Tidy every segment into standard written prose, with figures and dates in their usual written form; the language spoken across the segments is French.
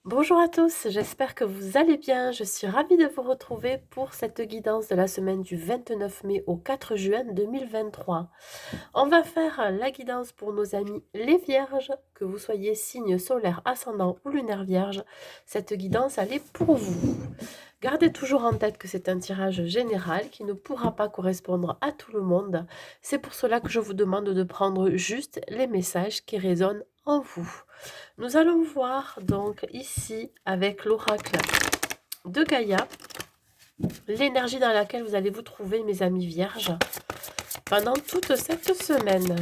Bonjour à tous, j'espère que vous allez bien. Je suis ravie de vous retrouver pour cette guidance de la semaine du 29 mai au 4 juin 2023. On va faire la guidance pour nos amis les vierges, que vous soyez signe solaire, ascendant ou lunaire vierge. Cette guidance, elle est pour vous. Gardez toujours en tête que c'est un tirage général qui ne pourra pas correspondre à tout le monde. C'est pour cela que je vous demande de prendre juste les messages qui résonnent en vous. Nous allons voir donc ici avec l'oracle de Gaïa, l'énergie dans laquelle vous allez vous trouver, mes amis vierges, pendant toute cette semaine.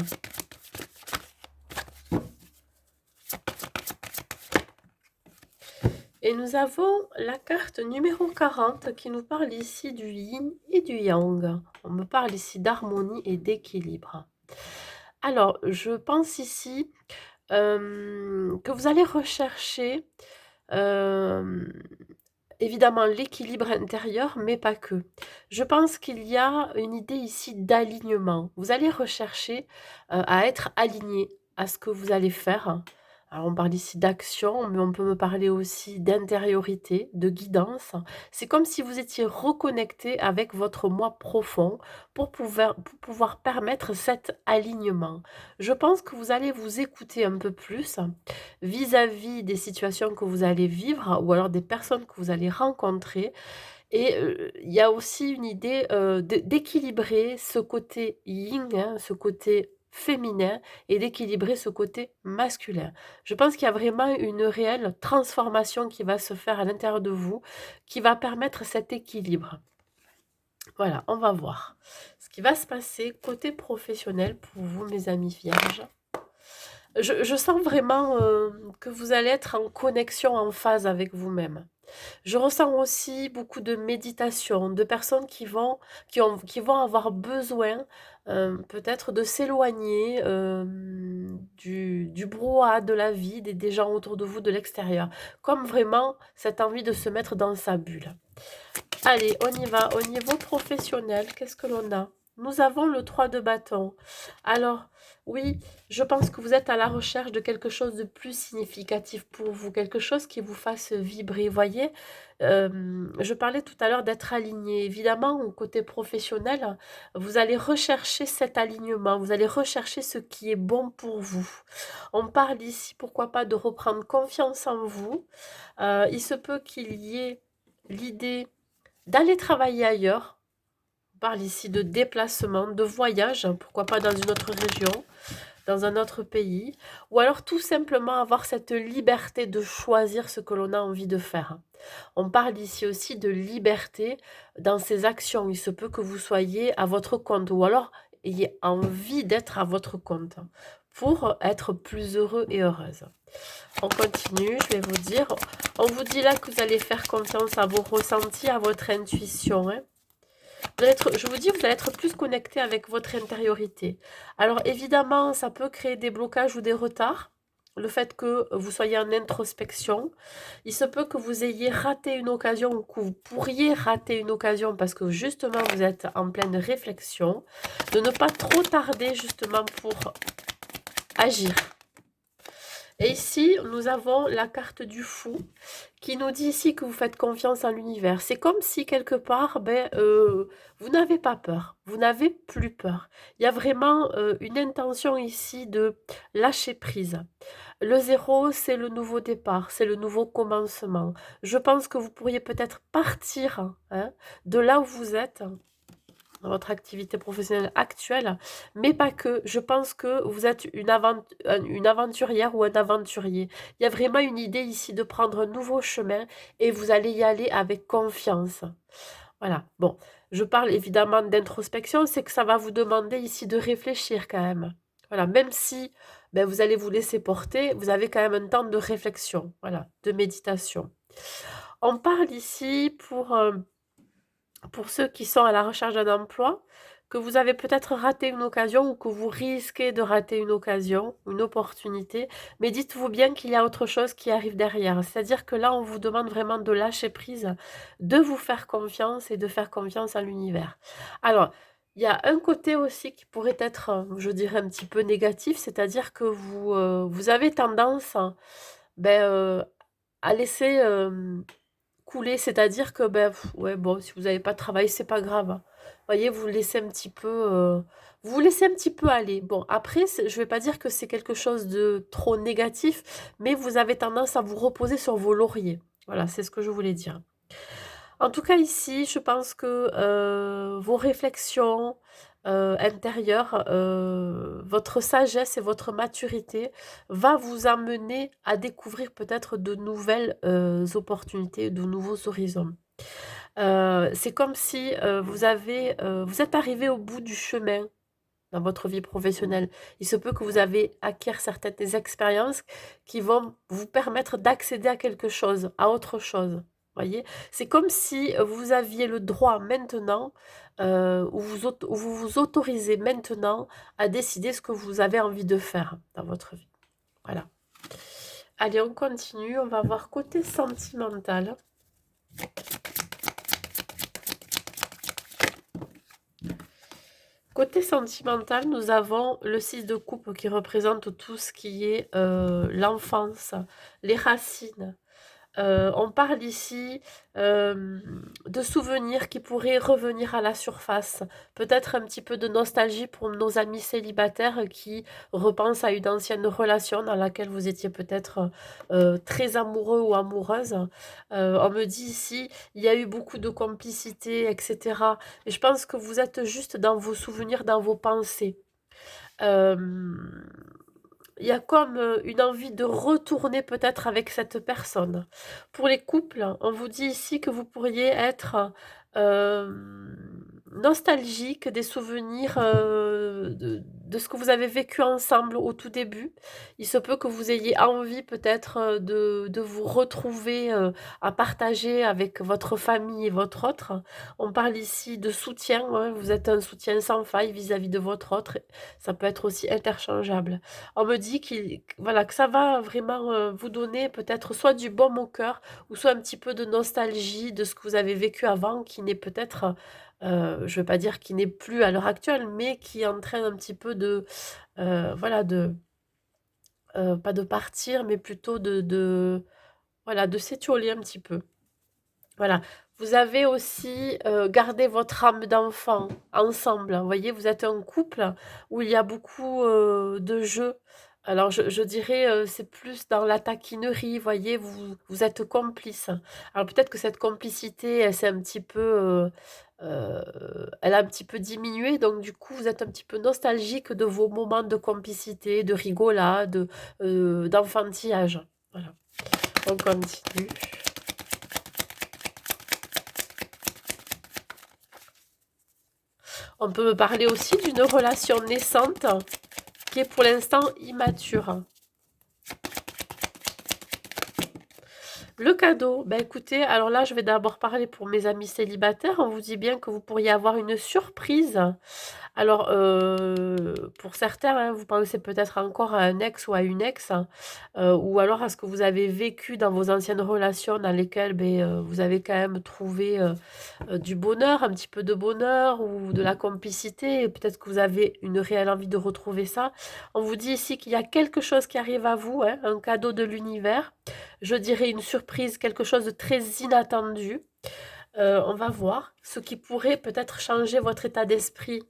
Et nous avons la carte numéro 40 qui nous parle ici du yin et du yang. On me parle ici d'harmonie et d'équilibre. Alors, je pense ici que vous allez rechercher évidemment l'équilibre intérieur, mais pas que. Je pense qu'il y a une idée ici d'alignement. Vous allez rechercher à être aligné à ce que vous allez faire. Alors on parle ici d'action, mais on peut me parler aussi d'intériorité, de guidance. C'est comme si vous étiez reconnecté avec votre moi profond pour pouvoir permettre cet alignement. Je pense que vous allez vous écouter un peu plus vis-à-vis des situations que vous allez vivre ou alors des personnes que vous allez rencontrer. Et il y a aussi une idée d'équilibrer ce côté yin, hein, ce côté féminin, et d'équilibrer ce côté masculin. Je pense qu'il y a vraiment une réelle transformation qui va se faire à l'intérieur de vous, qui va permettre cet équilibre. Voilà, on va voir ce qui va se passer côté professionnel pour vous, mes amis vierges. Je sens vraiment que vous allez être en connexion, en phase avec vous-même. Je ressens aussi beaucoup de méditation, de personnes qui vont avoir besoin peut-être de s'éloigner du brouhaha de la vie, des gens autour de vous, de l'extérieur. Comme vraiment cette envie de se mettre dans sa bulle. Allez, on y va. Au niveau professionnel, qu'est-ce que l'on a? Nous avons le 3 de bâton. Alors, oui, je pense que vous êtes à la recherche de quelque chose de plus significatif pour vous, quelque chose qui vous fasse vibrer. Voyez, je parlais tout à l'heure d'être aligné. Évidemment, au côté professionnel, vous allez rechercher cet alignement, vous allez rechercher ce qui est bon pour vous. On parle ici, pourquoi pas, de reprendre confiance en vous. Il se peut qu'il y ait l'idée d'aller travailler ailleurs. On parle ici de déplacement, de voyage, hein, pourquoi pas dans une autre région, dans un autre pays, ou alors tout simplement avoir cette liberté de choisir ce que l'on a envie de faire. On parle ici aussi de liberté dans ses actions. Il se peut que vous soyez à votre compte, ou alors ayez envie d'être à votre compte pour être plus heureux et heureuse. On continue, je vais vous dire. On vous dit là que vous allez faire confiance à vos ressentis, à votre intuition. Hein. Je vous dis, vous allez être plus connecté avec votre intériorité. Alors évidemment, ça peut créer des blocages ou des retards. Le fait que vous soyez en introspection. Il se peut que vous ayez raté une occasion ou que vous pourriez rater une occasion parce que justement vous êtes en pleine réflexion. De ne pas trop tarder justement pour agir. Et ici, nous avons la carte du fou qui nous dit ici que vous faites confiance en l'univers. C'est comme si quelque part, vous n'avez pas peur, vous n'avez plus peur. Il y a vraiment une intention ici de lâcher prise. Le zéro, c'est le nouveau départ, c'est le nouveau commencement. Je pense que vous pourriez peut-être partir hein, de là où vous êtes dans votre activité professionnelle actuelle, mais pas que. Je pense que vous êtes une aventurière ou un aventurier. Il y a vraiment une idée ici de prendre un nouveau chemin et vous allez y aller avec confiance. Voilà. Bon, je parle évidemment d'introspection, c'est que ça va vous demander ici de réfléchir quand même. Voilà, même si vous allez vous laisser porter, vous avez quand même un temps de réflexion, voilà, de méditation. On parle ici pour ceux qui sont à la recherche d'un emploi, que vous avez peut-être raté une occasion ou que vous risquez de rater une occasion, une opportunité, mais dites-vous bien qu'il y a autre chose qui arrive derrière. C'est-à-dire que là, on vous demande vraiment de lâcher prise, de vous faire confiance et de faire confiance à l'univers. Alors, il y a un côté aussi qui pourrait être, je dirais, un petit peu négatif, c'est-à-dire que vous avez tendance ben, à laisser couler, c'est-à-dire que, ben, ouais, bon, si vous n'avez pas de travail, c'est pas grave, hein. Voyez, vous laissez un petit peu, vous vous laissez un petit peu aller. Bon, après, je vais pas dire que c'est quelque chose de trop négatif, mais vous avez tendance à vous reposer sur vos lauriers. Voilà, c'est ce que je voulais dire. En tout cas, ici, je pense que vos réflexions intérieures, votre sagesse et votre maturité va vous amener à découvrir peut-être de nouvelles opportunités, de nouveaux horizons. C'est comme si vous êtes arrivé au bout du chemin dans votre vie professionnelle. Il se peut que vous avez acquis certaines expériences qui vont vous permettre d'accéder à quelque chose, à autre chose. Voyez? C'est comme si vous aviez le droit maintenant, ou vous vous autorisez maintenant à décider ce que vous avez envie de faire dans votre vie. Voilà. Allez, on continue. On va voir côté sentimental. Côté sentimental, nous avons le 6 de coupe qui représente tout ce qui est l'enfance, les racines. On parle ici de souvenirs qui pourraient revenir à la surface. Peut-être un petit peu de nostalgie pour nos amis célibataires qui repensent à une ancienne relation dans laquelle vous étiez peut-être très amoureux ou amoureuse. On me dit ici, il y a eu beaucoup de complicité, etc. Et je pense que vous êtes juste dans vos souvenirs, dans vos pensées. Euh, il y a comme une envie de retourner peut-être avec cette personne. Pour les couples, on vous dit ici que vous pourriez être nostalgique des souvenirs de ce que vous avez vécu ensemble au tout début. Il se peut que vous ayez envie peut-être de vous retrouver à partager avec votre famille et votre autre. On parle ici de soutien, hein, vous êtes un soutien sans faille vis-à-vis de votre autre. Ça peut être aussi interchangeable. On me dit voilà, que ça va vraiment vous donner peut-être soit du baume au cœur ou soit un petit peu de nostalgie de ce que vous avez vécu avant qui n'est peut-être, je ne veux pas dire qui n'est plus à l'heure actuelle, mais qui entraîne un petit peu de, voilà, pas de partir, mais plutôt voilà, de s'étioler un petit peu. Voilà. Vous avez aussi gardé votre âme d'enfant ensemble. Vous voyez, vous êtes un couple où il y a beaucoup de jeux. Alors, je dirais, c'est plus dans la taquinerie, vous voyez, vous êtes complices. Alors, peut-être que cette complicité, elle s'est un petit peu, elle a un petit peu diminué. Donc, du coup, vous êtes un petit peu nostalgique de vos moments de complicité, de rigolade, d'enfantillage. Voilà. On continue. On peut me parler aussi d'une relation naissante qui est pour l'instant immature. Le cadeau, ben écoutez, alors là, je vais d'abord parler pour mes amis célibataires. On vous dit bien que vous pourriez avoir une surprise. Alors, pour certains, hein, vous pensez peut-être encore à un ex ou à une ex, hein, ou alors à ce que vous avez vécu dans vos anciennes relations dans lesquelles vous avez quand même trouvé du bonheur, un petit peu de bonheur ou de la complicité. Et peut-être que vous avez une réelle envie de retrouver ça. On vous dit ici qu'il y a quelque chose qui arrive à vous, hein, un cadeau de l'univers. Je dirais une surprise, quelque chose de très inattendu. On va voir ce qui pourrait peut-être changer votre état d'esprit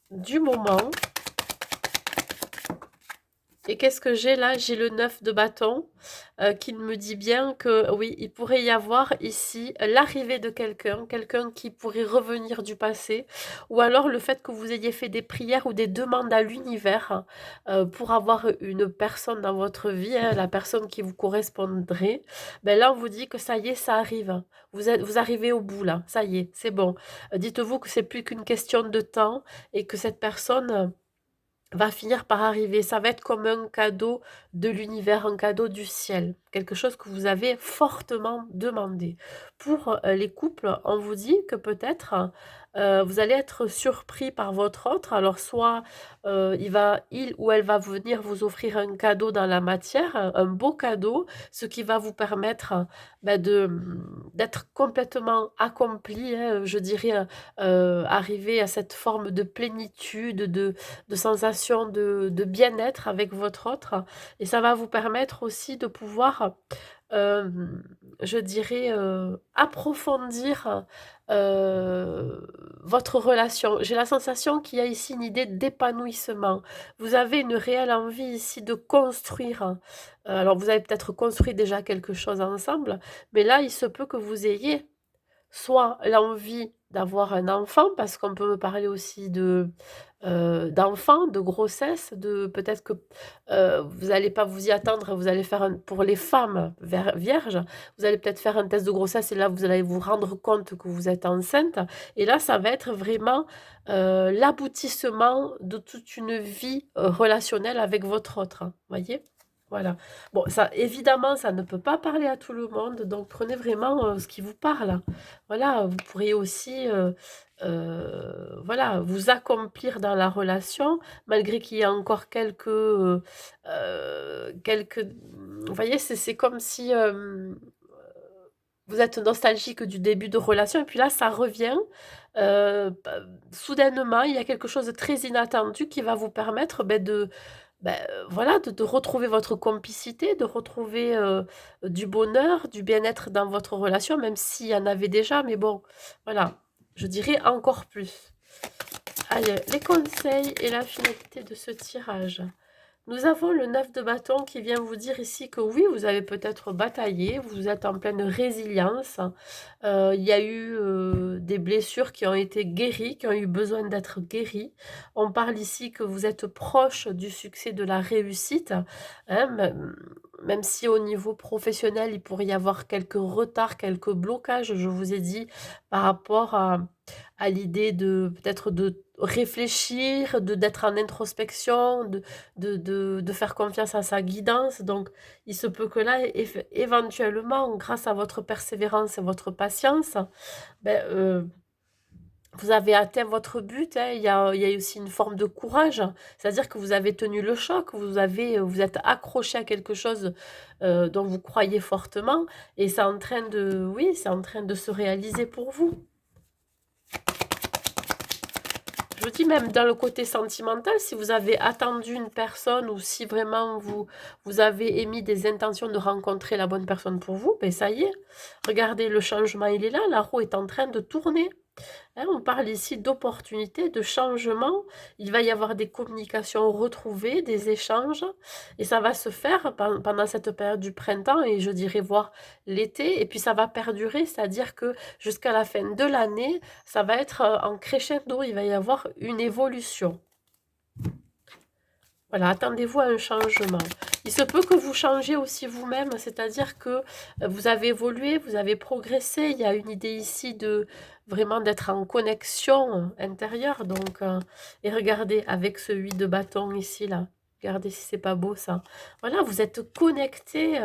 du moment. Et qu'est-ce que j'ai là? J'ai le 9 de bâton qui me dit bien que oui, il pourrait y avoir ici l'arrivée de quelqu'un, quelqu'un qui pourrait revenir du passé, ou alors le fait que vous ayez fait des prières ou des demandes à l'univers pour avoir une personne dans votre vie, hein, la personne qui vous correspondrait. Ben là, on vous dit que ça y est, ça arrive. Vous arrivez au bout là, ça y est, c'est bon. Dites-vous que c'est plus qu'une question de temps et que cette personne va finir par arriver. Ça va être comme un cadeau de l'univers, un cadeau du ciel, quelque chose que vous avez fortement demandé. Pour les couples, on vous dit que peut-être vous allez être surpris par votre autre. Alors soit, il ou elle va venir vous offrir un cadeau dans la matière, un beau cadeau, ce qui va vous permettre, d'être complètement accompli, hein, je dirais, arriver à cette forme de plénitude, de sensation de bien-être avec votre autre et ça va vous permettre aussi de pouvoir, je dirais, approfondir, votre relation. J'ai la sensation qu'il y a ici une idée d'épanouissement. Vous avez une réelle envie ici de construire, alors vous avez peut-être construit déjà quelque chose ensemble, mais là, il se peut que vous ayez soit l'envie d'avoir un enfant, parce qu'on peut me parler aussi d'enfants, de grossesse, de peut-être que, vous n'allez pas vous y attendre, vous allez faire un pour les femmes vierges, vous allez peut-être faire un test de grossesse et là, vous allez vous rendre compte que vous êtes enceinte et là, ça va être vraiment, l'aboutissement de toute une vie, relationnelle avec votre autre, voyez? Voilà. Bon, ça évidemment, ça ne peut pas parler à tout le monde, donc prenez vraiment, ce qui vous parle. Voilà, vous pourriez aussi, voilà, vous accomplir dans la relation malgré qu'il y ait encore quelques vous voyez, c'est comme si, vous êtes nostalgique du début de relation et puis là, ça revient, bah, soudainement, il y a quelque chose de très inattendu qui va vous permettre, voilà, de retrouver votre complicité, de retrouver, du bonheur, du bien-être dans votre relation, même s'il y en avait déjà, mais bon, voilà, je dirais encore plus. Allez, les conseils et la finalité de ce tirage. Nous avons le 9 de bâton qui vient vous dire ici que oui, vous avez peut-être bataillé, vous êtes en pleine résilience. Il y a eu, des blessures qui ont été guéries, qui ont eu besoin d'être guéries. On parle ici que vous êtes proche du succès, de la réussite, hein, même si au niveau professionnel, il pourrait y avoir quelques retards, quelques blocages, je vous ai dit, par rapport à l'idée de peut-être de réfléchir, d'être en introspection, de faire confiance à sa guidance. Donc, il se peut que là, éventuellement, grâce à votre persévérance et votre patience, ben, vous avez atteint votre but, hein. Il y a aussi une forme de courage. C'est-à-dire que vous avez tenu le choc, vous êtes accroché à quelque chose, dont vous croyez fortement et c'est en train de oui, c'est en train de se réaliser pour vous. Je vous dis même dans le côté sentimental, si vous avez attendu une personne ou si vraiment vous avez émis des intentions de rencontrer la bonne personne pour vous, ben ça y est. Regardez, le changement, il est là, la roue est en train de tourner. Hein, on parle ici d'opportunités, de changement. Il va y avoir des communications retrouvées, des échanges, et ça va se faire pendant cette période du printemps, et je dirais voir l'été, et puis ça va perdurer, c'est-à-dire que jusqu'à la fin de l'année, ça va être en crescendo, il va y avoir une évolution. Voilà, attendez-vous à un changement. Il se peut que vous changiez aussi vous-même, c'est-à-dire que vous avez évolué, vous avez progressé. Il y a une idée ici de vraiment d'être en connexion intérieure. Donc, et regardez avec ce 8 de bâton ici, là. Regardez si c'est pas beau ça. Voilà, vous êtes connecté.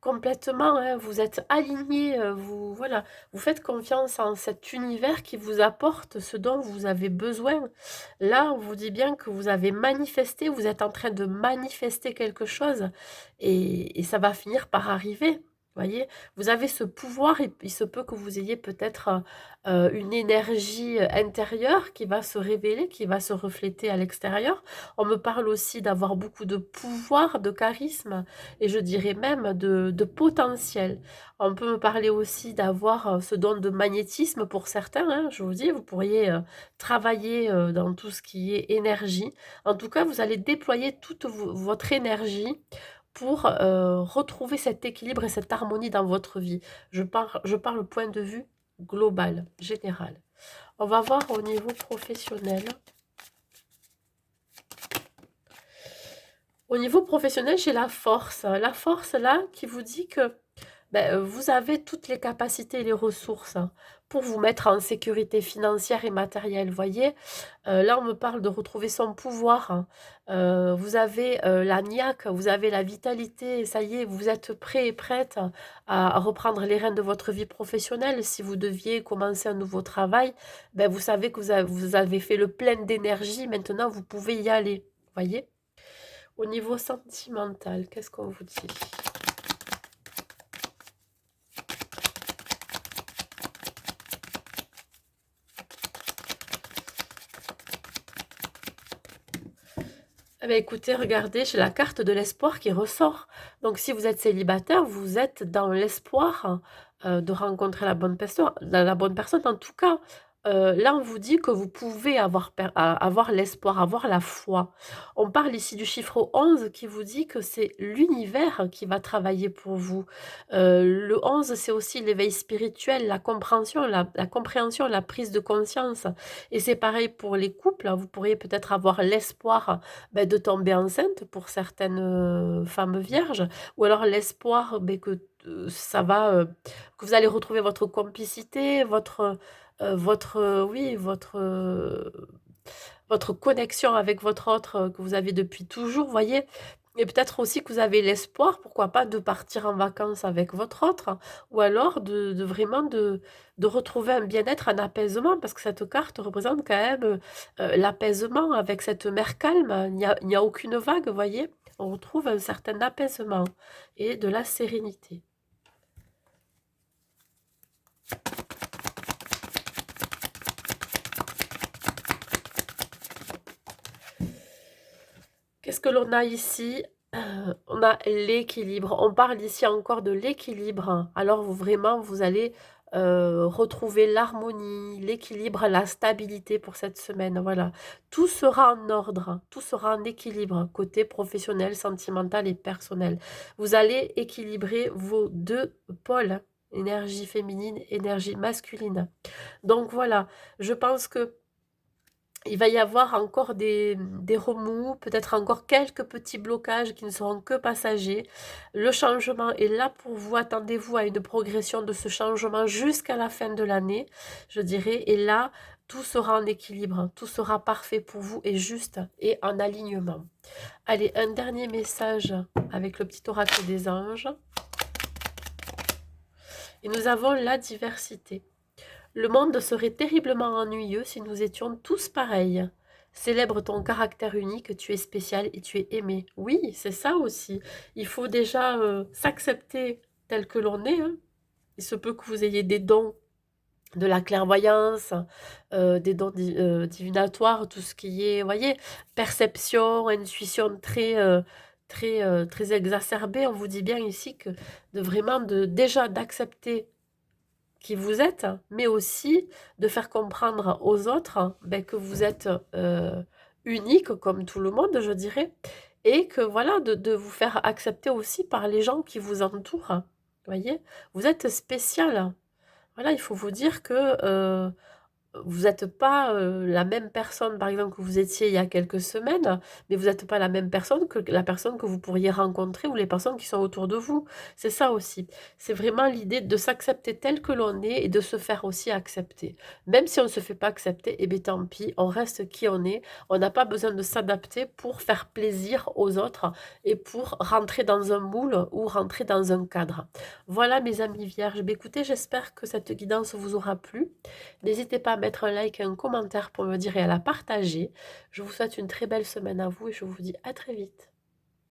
Complètement, hein, vous êtes alignés, vous voilà, vous faites confiance en cet univers qui vous apporte ce dont vous avez besoin. Là, on vous dit bien que vous avez manifesté, vous êtes en train de manifester quelque chose et ça va finir par arriver. Voyez? Vous avez ce pouvoir et il se peut que vous ayez peut-être, une énergie, intérieure qui va se révéler, qui va se refléter à l'extérieur. On me parle aussi d'avoir beaucoup de pouvoir, de charisme et je dirais même de potentiel. On peut me parler aussi d'avoir, ce don de magnétisme pour certains, hein, je vous dis, vous pourriez, travailler, dans tout ce qui est énergie. En tout cas, vous allez déployer toute votre énergie pour, retrouver cet équilibre et cette harmonie dans votre vie. Je parle au point de vue global, général. On va voir au niveau professionnel. Au niveau professionnel, j'ai la force. La force là qui vous dit que Vous avez toutes les capacités et les ressources, hein, pour vous mettre en sécurité financière et matérielle, voyez? Là, on me parle de retrouver son pouvoir, hein. Vous avez, la niaque, vous avez la vitalité, ça y est, vous êtes prêt et prête à reprendre les rênes de votre vie professionnelle. Si vous deviez commencer un nouveau travail, vous savez que vous avez fait le plein d'énergie, maintenant vous pouvez y aller, voyez? Au niveau sentimental, qu'est-ce qu'on vous dit? Eh beh, écoutez, regardez, j'ai la carte de l'espoir qui ressort. Donc si vous êtes célibataire, vous êtes dans l'espoir, de rencontrer la bonne personne. En tout cas, là, on vous dit que vous pouvez avoir l'espoir, avoir la foi. On parle ici du chiffre 11 qui vous dit que c'est l'univers qui va travailler pour vous. Le 11, c'est aussi l'éveil spirituel, la compréhension, la prise de conscience et c'est pareil pour les couples, hein. Vous pourriez peut-être avoir l'espoir de tomber enceinte pour certaines, femmes vierges ou alors l'espoir, que vous allez retrouver votre complicité, votre connexion avec votre autre, que vous avez depuis toujours, voyez? Et peut-être aussi que vous avez l'espoir, pourquoi pas, de partir en vacances avec votre autre ou alors de vraiment de retrouver un bien-être, un apaisement parce que cette carte représente quand même, l'apaisement avec cette mer calme. Il n'y a aucune vague, vous voyez? On retrouve un certain apaisement et de la sérénité. Qu'est-ce que l'on a ici? On a l'équilibre. On parle ici encore de l'équilibre. Alors vous allez, retrouver l'harmonie, l'équilibre, la stabilité pour cette semaine, voilà. Tout sera en ordre, tout sera en équilibre, côté professionnel, sentimental et personnel. Vous allez équilibrer vos 2 pôles, énergie féminine, énergie masculine. Donc voilà, je pense que il va y avoir encore des remous, peut-être encore quelques petits blocages qui ne seront que passagers. Le changement est là pour vous. Attendez-vous à une progression de ce changement jusqu'à la fin de l'année, je dirais. Et là, tout sera en équilibre, tout sera parfait pour vous et juste et en alignement. Allez, un dernier message avec le petit oracle des anges. Et nous avons la diversité. Le monde serait terriblement ennuyeux si nous étions tous pareils. Célèbre ton caractère unique, tu es spécial et tu es aimé. Oui, c'est ça aussi. Il faut déjà s'accepter tel que l'on est, hein. Il se peut que vous ayez des dons de la clairvoyance, des dons divinatoires, tout ce qui est, voyez, perception, intuition très exacerbée. On vous dit bien ici que déjà d'accepter qui vous êtes, mais aussi de faire comprendre aux autres, que vous êtes, unique comme tout le monde, je dirais et que voilà, de vous faire accepter aussi par les gens qui vous entourent. Voyez? Vous êtes spécial. Voilà, il faut vous dire que, vous n'êtes pas, la même personne, par exemple, que vous étiez il y a quelques semaines, mais vous n'êtes pas la même personne que la personne que vous pourriez rencontrer ou les personnes qui sont autour de vous. C'est ça aussi. C'est vraiment l'idée de s'accepter tel que l'on est et de se faire aussi accepter. Même si on ne se fait pas accepter, eh bien tant pis, on reste qui on est. On n'a pas besoin de s'adapter pour faire plaisir aux autres et pour rentrer dans un moule ou rentrer dans un cadre. Voilà mes amis vierges. Beh, écoutez, j'espère que cette guidance vous aura plu. N'hésitez pas à mettre un like et un commentaire pour me dire et à la partager. Je vous souhaite une très belle semaine à vous et je vous dis à très vite.